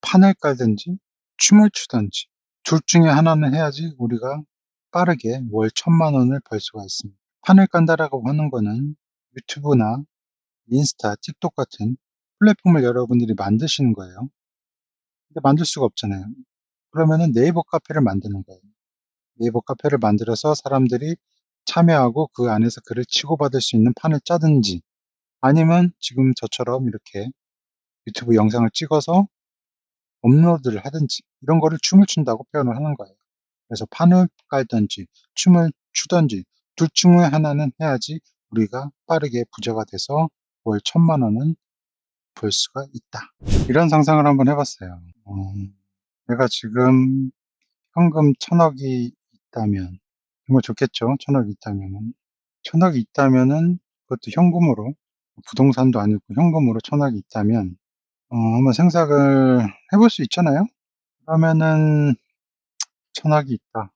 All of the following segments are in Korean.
판을 깔든지 춤을 추든지 둘 중에 하나는 해야지 우리가 빠르게 월 1,000,000원을 벌 수가 있습니다. 판을 깐다라고 하는 거는 유튜브나 인스타, 틱톡 같은 플랫폼을 여러분들이 만드시는 거예요. 근데 만들 수가 없잖아요. 그러면은 네이버 카페를 만드는 거예요. 네이버 카페를 만들어서 사람들이 참여하고 그 안에서 글을 치고받을 수 있는 판을 짜든지, 아니면 지금 저처럼 이렇게 유튜브 영상을 찍어서 업로드를 하든지, 이런 거를 춤을 춘다고 표현을 하는 거예요. 그래서 판을 깔든지 춤을 추든지 둘 중에 하나는 해야지 우리가 빠르게 부자가 돼서 월 1,000,000원은 벌 수가 있다. 이런 상상을 한번 해 봤어요. 내가 지금 현금 1,000,000이 있다면 정말 좋겠죠. 1,000,000이 있다면은. 1,000,000이 있다면은 그것도 현금으로, 부동산도 아니고 현금으로 1,000,000이 있다면 한번 생각을 해볼 수 있잖아요. 그러면은 1,000,000이 있다.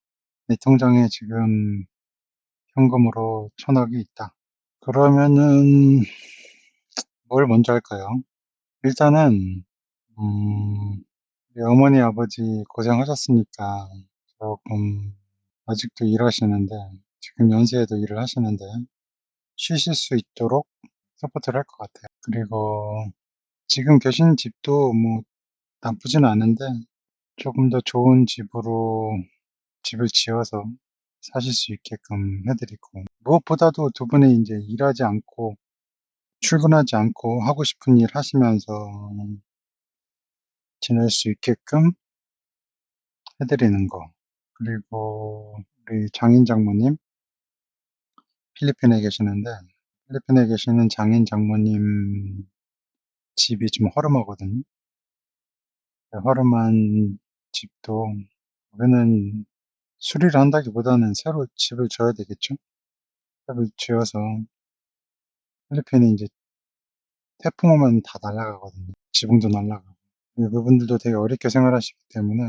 내 통장에 지금 현금으로 1,000,000이 있다. 그러면은 뭘 먼저 할까요? 일단은 우리 어머니, 아버지 고생하셨으니까 조금, 아직도 일하시는데, 지금 연세에도 일을 하시는데 쉬실 수 있도록 서포트를 할 것 같아요. 그리고 지금 계신 집도 뭐 나쁘진 않은데 조금 더 좋은 집으로 집을 지어서 사실 수 있게끔 해 드리고, 무엇보다도 두 분이 인제 일하지 않고 출근하지 않고 하고 싶은 일 하시면서 지낼 수 있게끔 해 드리는 거. 그리고 우리 장인 장모님, 필리핀에 계시는데 필리핀에 계시는 장인 장모님 집이 좀 허름하거든요. 그 허름한 집도 우리는 수리를 한다기보다는 새로 집을 지어야 되겠죠. 집을 지어서, 필리핀이 인제 태풍 오면 다 날아가거든요. 지붕도 날아가고. 그분들도 되게 어렵게 생활하시기 때문에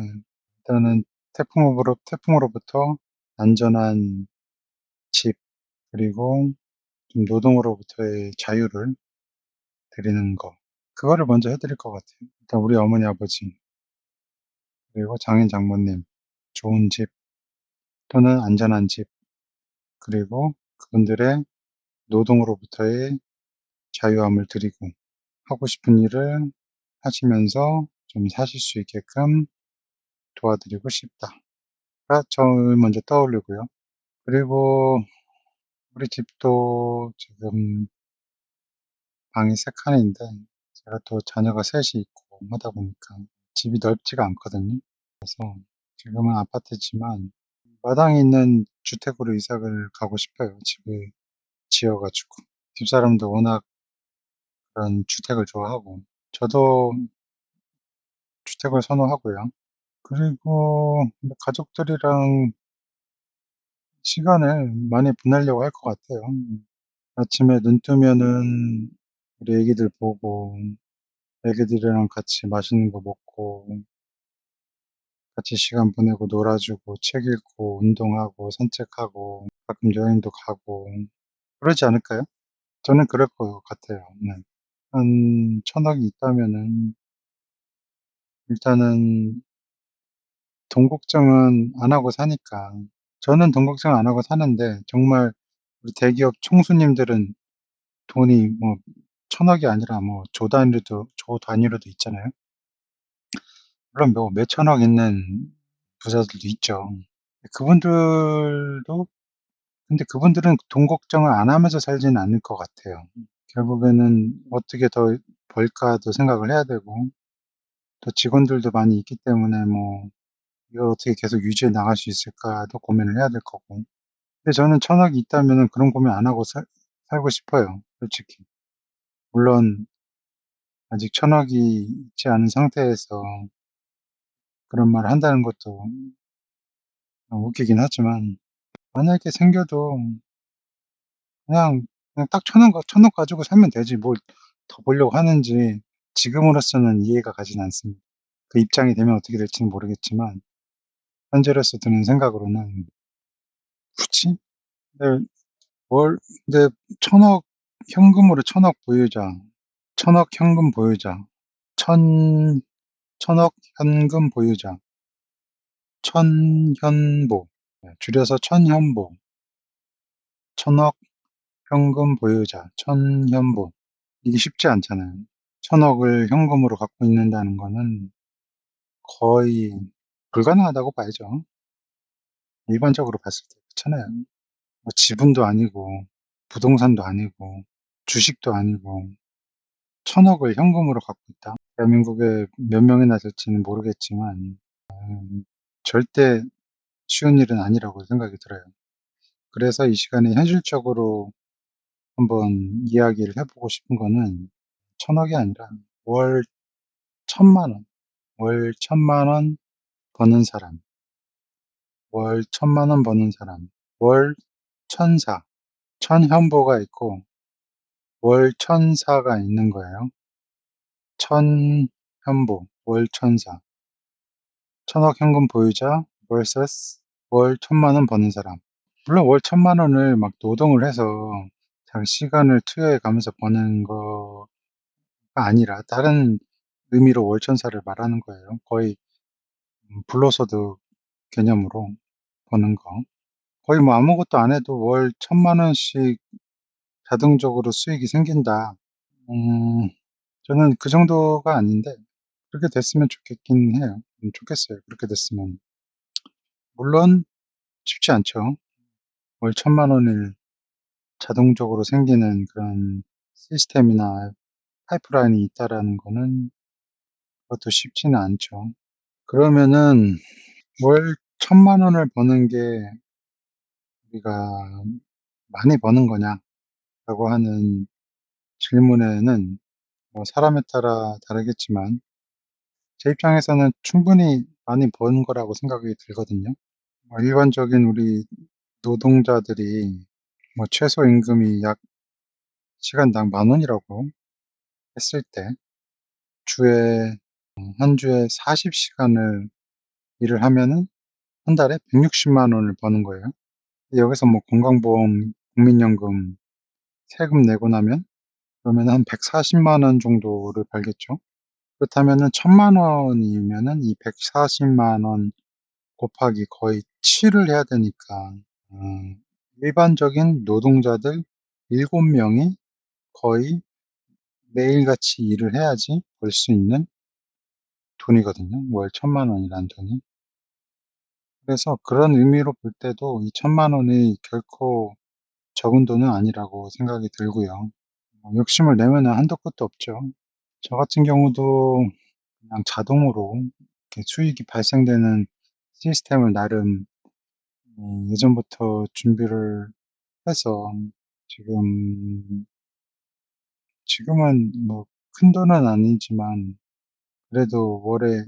일단은 태풍으로부터 안전한 집, 그리고 좀 노동으로부터의 자유를 드리는 거, 그거를 먼저 해 드릴 것 같아요. 일단 우리 어머니, 아버지, 그리고 장인 장모님 좋은 집 또는 안전한 집, 그리고 그분들의 노동으로부터의 자유함을 드리고, 하고 싶은 일을 하시면서 좀 사실 수 있게끔 도와드리고 싶다가 제일 먼저 떠오르고요. 그리고 우리 집도 지금 방이 3 칸인데 제가 또 자녀가 셋이 있고 하다 보니까 집이 넓지가 않거든요. 그래서 지금은 아파트지만 마당에 있는 주택으로 이사를 가고 싶어요, 집을 지어 가지고. 집사람도 워낙 그런 주택을 좋아하고 저도 주택을 선호하고요. 그리고 가족들이랑 시간을 많이 보내려고 할 것 같아요. 아침에 눈 뜨면은 우리 애기들 보고, 애기들이랑 같이 맛있는 거 먹고 같이 시간 보내고 놀아 주고 책 읽고 운동하고 산책하고 가끔 여행도 가고 그러지 않을까요? 저는 그럴 것 같아요. 네. 한 1,000,000억 이 있다면은 일단은 돈 걱정은 안 하고 사니까, 저는 돈 걱정 안 하고 사는데 정말 우리 대기업 총수님들은 돈이 뭐 1,000억이 아니라 뭐 조 단위로도 있잖아요. 물론 뭐 몇천억 있는 부자들도 있죠. 그분들도, 근데 그분들은 돈 걱정을 안 하면서 살지는 않을 것 같아요. 결국에는 '어떻게 더 벌까.'도 생각을 해야 되고, 또 직원들도 많이 있기 때문에 뭐 '이걸 어떻게 계속 유지해 나갈 수 있을까.'도 고민을 해야 될 거고. 근데 저는 1,000억이 있다면은 그런 고민 안 하고 살고 싶어요, 솔직히. 물론 아직 1,000억이 있지 않은 상태에서 그런 말을 한다는 것도 웃기긴 하지만, 만약에 생겨도 그냥 딱 1,000억 가지고 살면 되지 뭘 더 벌려고 하는지 지금으로서는 이해가 가진 않습니다. 그 입장이 되면 어떻게 될지는 모르겠지만 현재로서 드는 생각으로는 '굳이?' 근데 뭘 근데 1,000억 현금으로 1,000억 보유자, 1,000억 현금 보유자, 천 천억 현금 보유자, 천현보, 줄여서 천현보, 천억 현금 보유자, 천현보. 이게 쉽지 않잖아요. 천억을 현금으로 갖고 있는다는 거는 거의 불가능하다고 봐야죠. 일반적으로 봤을 때. 그렇잖아요. 뭐 지분도 아니고, 부동산도 아니고, 주식도 아니고, 천억을 현금으로 갖고 있다. 대한민국에 몇 명이나 될지는 모르겠지만, 절대 쉬운 일은 아니라고 생각이 들어요. 그래서 이 시간에 현실적으로 한번 이야기를 해보고 싶은 거는 천억이 아니라 월 1,000만 원, 월 1,000만 원 버는 사람, 월 1,000만 원 버는 사람, 월 천사, 천현보가 있고 월 천사가 있는 거예요. 천현보, 월 천사, 천억 현금 보유자 vs 월 1,000만 원 버는 사람. 물론 월 1,000만 원을 막 노동을 해서 자기 시간을 투여해 가면서 버는 거가 아니라 다른 의미로 월천사를 말하는 거예요. 거의 불로소득 개념으로 버는 거. 거의 뭐 아무것도 안 해도 월 1,000만 원씩 자동적으로 수익이 생긴다. 음, 저는 그 정도가 아닌데 그렇게 됐으면 좋겠긴 해요. 좋겠어요. 그렇게 됐으면. 물론 쉽지 않죠. 월 1,000만 원을 자동적으로 생기는 그런 시스템이나 파이프라인이 있다라는 거는 그것도 쉽지는 않죠. 그러면은 월 1,000만 원을 버는 게 우리가 많이 버는 거냐라고 하는 질문에는 뭐 사람에 따라 다르겠지만 제 입장에서는 충분히 많이 번 거라고 생각이 들거든요. 일반적인 우리 노동자들이 뭐 최소임금이 약 시간당 10,000원이라고 했을 때 주에 한 주에 40시간을 일을 하면은 한 달에 160만 원을 버는 거예요. 여기서 뭐 건강보험, 국민연금 세금 내고 나면 그러면 한 140만 원 정도를 벌겠죠. 그렇다면은 1,000만 원이면은 이 140만 원 곱하기 거의 7을 해야 되니까 일반적인 노동자들 7명이 거의 매일같이 일을 해야지 벌 수 있는 돈이거든요. 월 1,000만 원이라는 돈이. 그래서 그런 의미로 볼 때도 이 1,000만 원이 결코 적은 돈은 아니라고 생각이 들고요. 욕심을 내면은 한도 끝도 없죠. 저 같은 경우도 그냥 자동으로 이렇게 수익이 발생되는 시스템을 나름 예전부터 준비를 해서 지금 지금은 뭐 큰돈은 아니지만 그래도 월에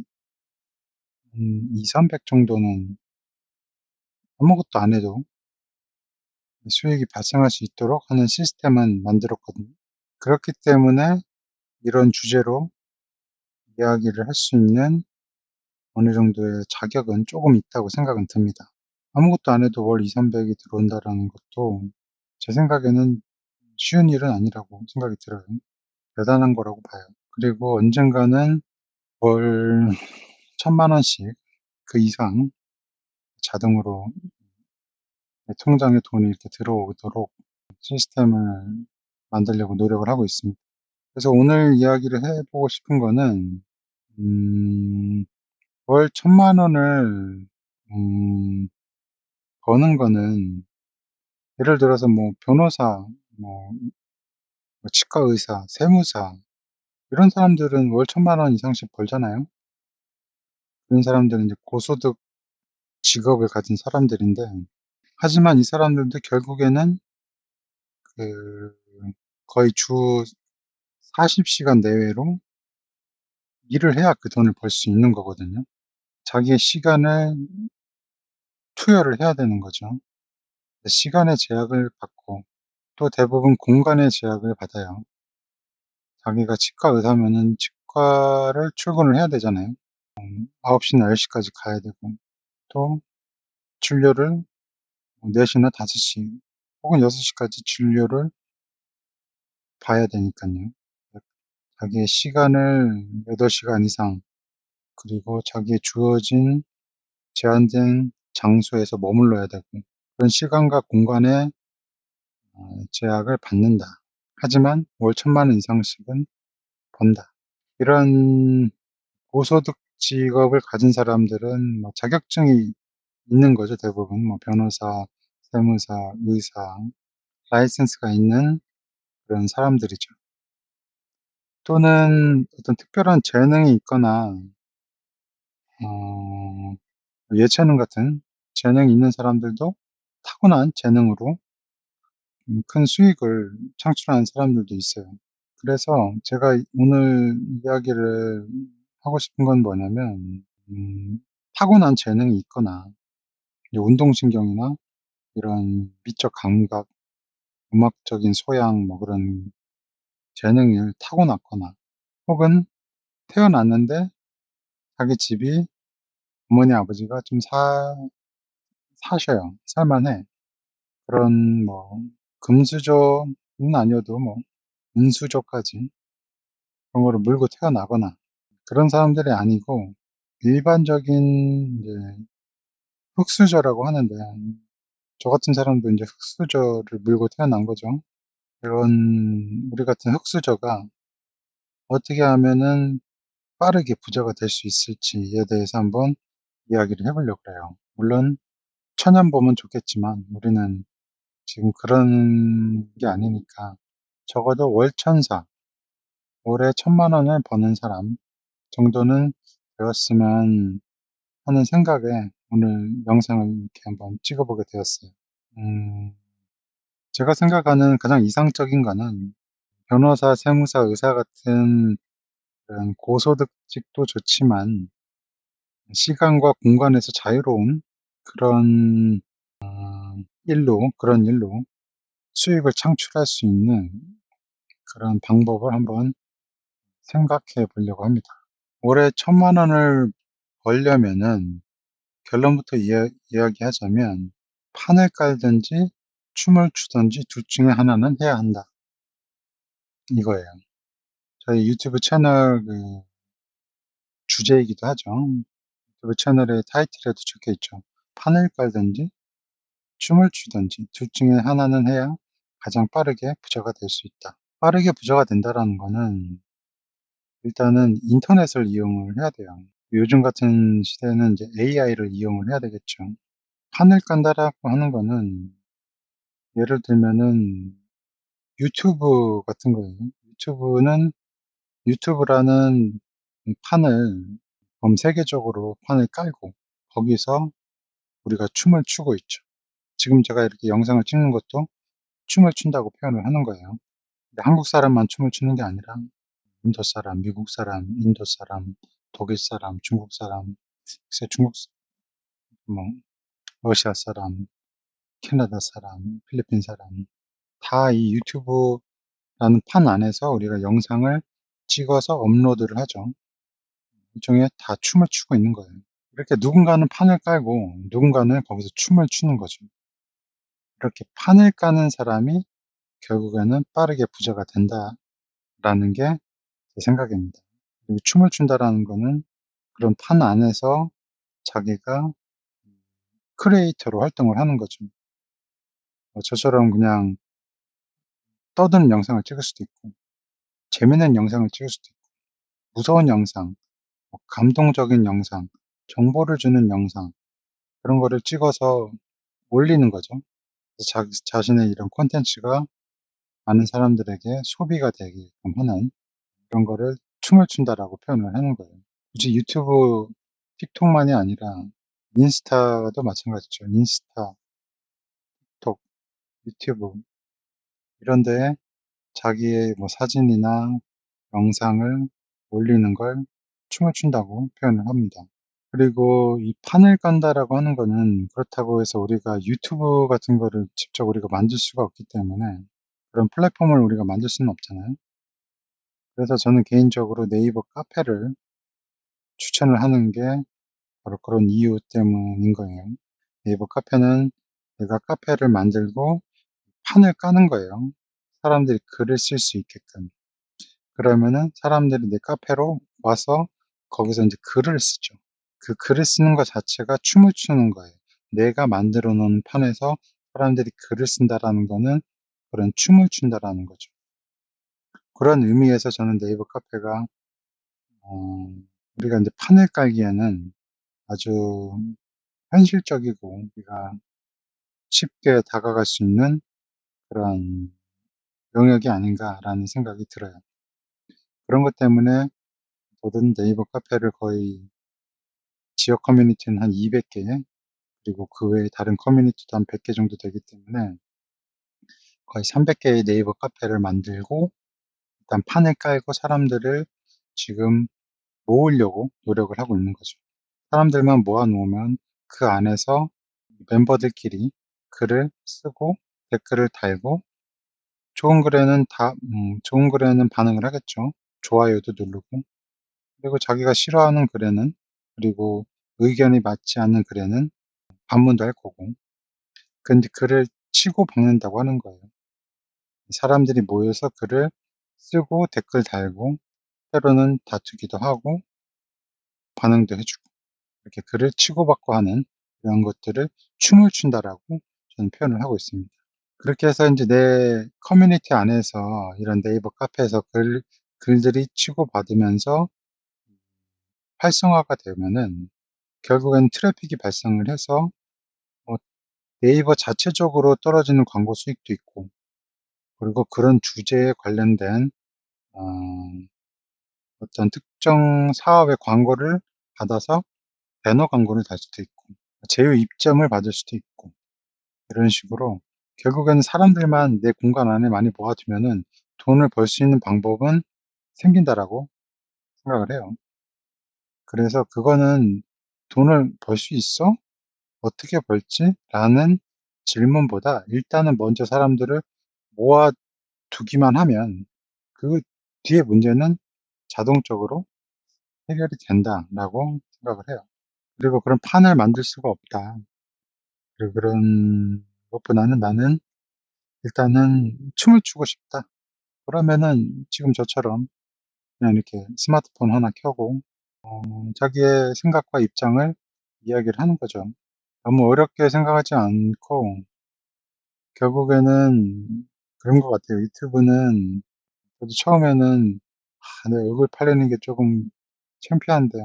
200-300 정도는 아무것도 안 해도 수익이 발생할 수 있도록 하는 시스템은 만들었거든요. 그렇기 때문에 이런 주제로 이야기를 할 수 있는 어느 정도의 자격은 조금 있다고 생각은 듭니다. 아무것도 안 해도 월 200-300이 들어온다라는 것도 제 생각에는 쉬운 일은 아니라고 생각이 들어요. 대단한 거라고 봐요. 그리고 언젠가는 월 1,000만 원씩 그 이상 자동으로 내 통장에 돈이 이렇게 들어오도록 시스템을 만들려고 노력을 하고 있습니다. 그래서 오늘 이야기를 해보고 싶은 거는 월 1,000만 원을 버는 거는 예를 들어서 뭐 변호사, 뭐 치과 의사, 세무사 이런 사람들은 월 1,000만 원 이상씩 벌잖아요. 그런 사람들은 이제 고소득 직업을 가진 사람들인데 하지만 이 사람들도 결국에는 그 거의 주 40시간 내외로 일을 해야 그 돈을 벌 수 있는 거거든요. 자기의 시간을 투여를 해야 되는 거죠. 시간의 제약을 받고 또 대부분 공간의 제약을 받아요. 자기가 치과 의사면은 치과를 출근을 해야 되잖아요. 9시나 10시까지 가야 되고 또 진료를 4시나 5시 혹은 6시까지 진료를 봐야 되니깐요. 자기의 시간을 8시간 이상 그리고 자기의 주어진 제한된 장소에서 머물러야 되고 그런 시간과 공간의 제약을 받는다. 하지만 월 1,000만 원 이상씩은 번다. 이런 고소득 직업을 가진 사람들은 뭐 자격증이 있는 거죠, 대부분. 뭐 변호사, 세무사, 의사, 라이센스가 있는 그런 사람들이죠. 또는 어떤 특별한 재능이 있거나 어 예체능 같은 재능이 있는 사람들도 타고난 재능으로 큰 수익을 창출하는 사람들도 있어요. 그래서 제가 오늘 이야기를 하고 싶은 건 뭐냐면 타고난 재능이 있거나 이제 운동신경이나 이런 미적 감각, 음악적인 소양 뭐 그런 재능을 타고났거나 혹은 태어났는데 자기 집이 어머니 아버지가 좀 사셔요. 살만해. 그런 뭐 금수저는 아니어도 뭐 은수저까지 그런 거를 물고 태어나거나 그런 사람들이 아니고 일반적인 이제 흙수저라고 하는데 저 같은 사람도 인제 흙수저를 물고 태어난 거죠. 그런 우리 같은 흙수저가 어떻게 하면은 빠르게 부자가 될 수 있을지에 대해서 한번 이야기를 해 보려고 그래요. 물론 천연보면 좋겠지만 우리는 지금 그런 게 아니니까 적어도 월천사, 월에 1,000만 원을 버는 사람 정도는 되었으면 하는 생각에 오늘 영상을 이렇게 한번 찍어 보게 되었어요. 음 제가 생각하는 가장 이상적인 거는 변호사, 세무사, 의사 같은 그런 고소득직도 좋지만 시간과 공간에서 자유로운 그런 그런 일로 수익을 창출할 수 있는 그런 방법을 한번 생각해 보려고 합니다. 월에 1,000만 원을 벌려면은 결론부터 이야기하자면 판을 깔든지 춤을 추든지 둘 중에 하나는 해야 한다. 이거예요. 저희 유튜브 채널 주제이기도 하죠. 유튜브 채널의 타이틀에도 적혀 있죠. 판을 깔든지 춤을 추든지 둘 중에 하나는 해야 가장 빠르게 부자가 될 수 있다. 빠르게 부자가 된다라는 거는 일단은 인터넷을 이용을 해야 돼요. 요즘 같은 시대에는 이제 AI를 이용을 해야 되겠죠. 판을 깐다라고 하는 거는 예를 들면은 유튜브 같은 거예요. 유튜브는 유튜브라는 판을 전 세계적으로 판을 깔고 거기서 우리가 춤을 추고 있죠. 지금 제가 이렇게 영상을 찍는 것도 춤을 춘다고 표현을 하는 거예요. 근데 한국 사람만 춤을 추는 게 아니라 인도 사람, 미국 사람, 인도 사람, 독일 사람, 중국 사람, 글쎄 뭐 러시아 사람, 캐나다 사람, 필리핀 사람 다 이 유튜브라는 판 안에서 우리가 영상을 찍어서 업로드를 하죠. 일종의 다 춤을 추고 있는 거예요. 이렇게 누군가는 판을 깔고 누군가는 거기서 춤을 추는 거죠. 이렇게 판을 까는 사람이 결국에는 빠르게 부자가 된다라는 게 제 생각입니다. 그리고 춤을 춘다라는 거는 그런 판 안에서 자기가 크리에이터로 활동을 하는 거죠. 저처럼 그냥 떠드는 영상을 찍을 수도 있고 재미있는 영상을 찍을 수도 있고 무서운 영상, 뭐 감동적인 영상, 정보를 주는 영상 그런 거를 찍어서 올리는 거죠. 그래서 자기 자신의 이런 콘텐츠가 많은 사람들에게 소비가 되게끔 하는 그런 거를 춤을 춘다라고 표현을 하는 거예요. 굳이 유튜브, 틱톡만이 아니라 인스타도 마찬가지죠. 인스타, 틱톡, 유튜브 이런 데에 자기의 뭐 사진이나 영상을 올리는 걸 춤을 춘다고 표현을 합니다. 그리고 이 판을 깐다라고 하는 거는 그렇다고 해서 우리가 유튜브 같은 거를 직접 우리가 만들 수가 없기 때문에 그런 플랫폼을 우리가 만들 수는 없잖아요. 그래서 저는 개인적으로 네이버 카페를 추천을 하는 게 바로 그런 이유 때문인 거예요. 네이버 카페는 내가 카페를 만들고 판을 까는 거예요. 사람들이 글을 쓸 수 있게끔. 그러면은 사람들이 내 카페로 와서 거기서 인제 글을 쓰죠. 그 글을 쓰는 것 자체가 춤을 추는 거예요. 내가 만들어 놓은 판에서 사람들이 글을 쓴다라는 거는 그런 춤을 춘다라는 거죠. 그런 의미에서 저는 네이버 카페가 어 우리가 인제 판을 깔기에는 아주 현실적이고 우리가 쉽게 다가갈 수 있는 그런 영역이 아닌가라는 생각이 들어요. 그런 것 때문에 저는 네이버 카페를 거의 지역 커뮤니티는 한 200개 그리고 그 외에 다른 커뮤니티도 한 100개 정도 되기 때문에 거의 300 개의 네이버 카페를 만들고 일단 판을 깔고 사람들을 지금 모으려고 노력을 하고 있는 거죠. 사람들만 모아 놓으면 그 안에서 멤버들끼리 글을 쓰고 댓글을 달고 좋은 글에는 반응을 하겠죠. 좋아요도 누르고. 그리고 자기가 싫어하는 글에는 그리고 의견이 맞지 않는 글에는 반문도 할 거고. 근데 글을 치고 박는다고 하는 거예요. 사람들이 모여서 글을 쓰고 댓글 달고 때로는 다투기도 하고 반응도 해 주고 이렇게 글을 치고받고 하는 이런 것들을 춤을 춘다라고 저는 표현을 하고 있습니다. 그렇게 해서 인제 내 커뮤니티 안에서 이런 네이버 카페에서 글들이 치고받으면서 활성화가 되면은 결국엔 트래픽이 발생을 해서 뭐 네이버 자체적으로 떨어지는 광고 수익도 있고 그리고 그런 주제에 관련된 어 어떤 특정 사업의 광고를 받아서 배너 광고를 달 수도 있고 제휴 입점을 받을 수도 있고 이런 식으로 결국에는 사람들만 내 공간 안에 많이 모아두면은 '돈을 벌 수 있는 방법은 생긴다.'라고 생각을 해요. 그래서 그거는 '돈을 벌 수 있어? 어떻게 벌지?'라는 질문보다 일단은 먼저 사람들을 모아 두기만 하면 그 뒤에 문제는 자동적으로 해결이 된다라고 생각을 해요. 그리고 '그런 판을 만들 수가 없다.' 그리고 그런 것보다는 '나는 일단은 춤을 추고 싶다.' 그러면은 지금 저처럼 그냥 이렇게 스마트폰 하나 켜고 자기의 생각과 입장을 이야기를 하는 거죠. 너무 어렵게 생각하지 않고 결국에는 그런 것 같아요. 유튜브는 저도 처음에는 '아 내 얼굴 팔리는 게 쪼금 창피한데.'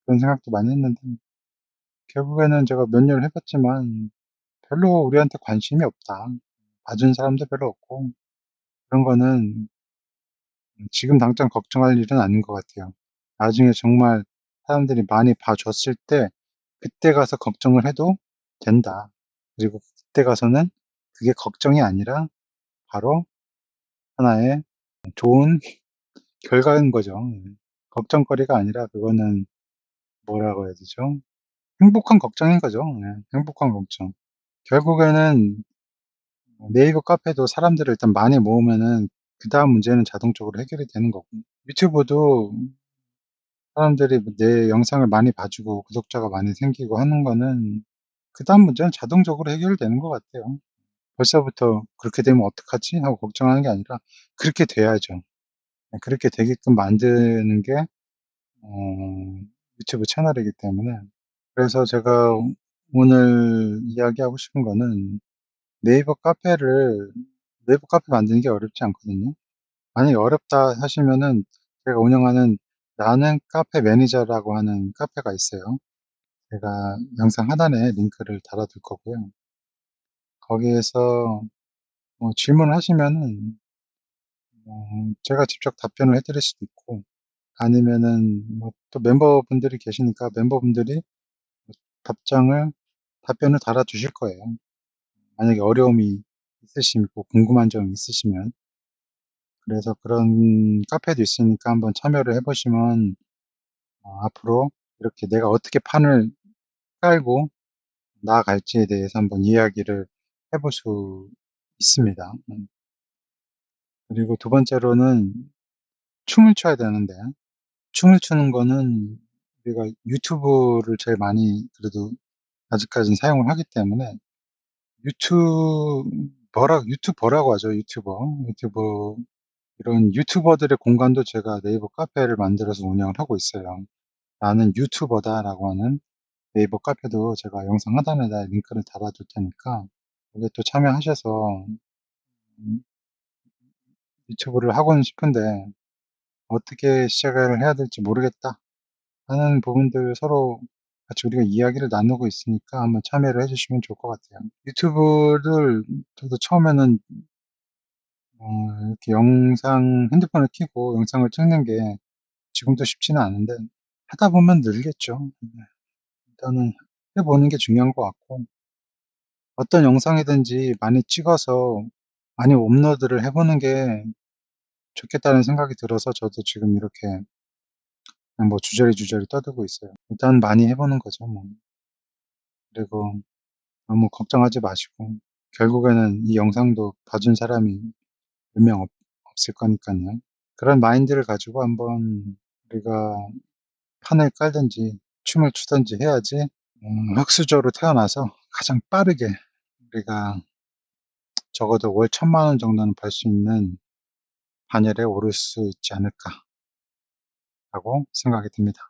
그런 생각도 많이 했는데 결국에는 제가 몇 년을 해 봤지만 별로 우리한테 관심이 없다. 봐주는 사람도 별로 없고 그런 거는 지금 당장 걱정할 일은 아닌 것 같아요. 나중에 정말 사람들이 많이 봐 줬을 때 그때 가서 걱정을 해도 된다. 그리고 그때 가서는 그게 걱정이 아니라 바로 하나의 좋은 결과인 거죠. 걱정거리가 아니라 그거는 뭐라고 해야 되죠? 행복한 걱정인 거죠. 행복한 걱정. 결국에는 네이버 카페도 사람들을 일단 많이 모으면은 그다음 문제는 자동적으로 해결이 되는 거고 유튜브도 사람들이 내 영상을 많이 봐 주고 구독자가 많이 생기고 하는 거는 그다음 문제는 자동적으로 해결되는 것 같아요. 벌써부터 '그렇게 되면 어떡하지?' 하고 걱정하는 게 아니라 그렇게 돼야죠. 그렇게 되게끔 만드는 게 어 유튜브 채널이기 때문에 그래서 제가 오늘 이야기하고 싶은 거는 네이버 카페를 네이버 카페 만드는 게 어렵지 않거든요. 만약에 어렵다 하시면은 제가 운영하는 나는 카페 매니저라고 하는 카페가 있어요. 제가 영상 하단에 링크를 달아 둘 거고요. 거기에서 질문을 하시면은 제가 직접 답변을 해 드릴 수도 있고 아니면은 또 멤버분들이 계시니까 멤버분들이 답장을 답변을 달아 주실 거예요. 만약에 어려움이 있으시고 궁금한 점이 있으시면. 그래서 그런 카페도 있으니까 한번 참여를 해 보시면 앞으로 이렇게 내가 어떻게 판을 깔고 나아갈지에 대해서 한번 이야기를 해볼 수 있습니다. 그리고 두 번째로는 춤을 춰야 되는데 춤을 추는 거는 우리가 유튜브를 제일 많이 그래도 아직까지는 사용을 하기 때문에 유튜버라고 하죠, 유튜버. 유튜버 이런 유튜버들의 공간도 제가 네이버 카페를 만들어서 운영을 하고 있어요. "나는 유튜버다."라고 하는 네이버 카페도 제가 영상 하단에다 링크를 달아 둘 테니까 거기에 또 참여하셔서 음 유튜브를 하고는 싶은데 '어떻게 시작을 해야 될지 모르겠다.' 하는 부분들 서로 같이 우리가 이야기를 나누고 있으니까 한번 참여를 해 주시면 좋을 것 같아요. 유튜브를 저도 처음에는 이렇게 영상 핸드폰을 켜고 영상을 찍는 게 지금도 쉽지는 않은데 하다 보면 늘겠죠. 네. 일단은 해 보는 게 중요한 것 같고 어떤 영상이든지 많이 찍어서 많이 업로드를 해 보는 게 좋겠다는 생각이 들어서 저도 지금 이렇게 그냥 뭐 주저리주저리 떠들고 있어요. 일단 많이 해 보는 거죠 뭐. 그리고 너무 걱정하지 마시고 결국에는 이 영상도 봐준 사람이 몇 명 없을 거니깐요. 그런 마인드를 가지고 한번 우리가 판을 깔든지 춤을 추든지 해야지 흙수저로 태어나서 가장 빠르게 우리가 적어도 월 1,000,000원 정도는 벌 수 있는 반열에 오를 수 있지 않을까라고 생각이 듭니다.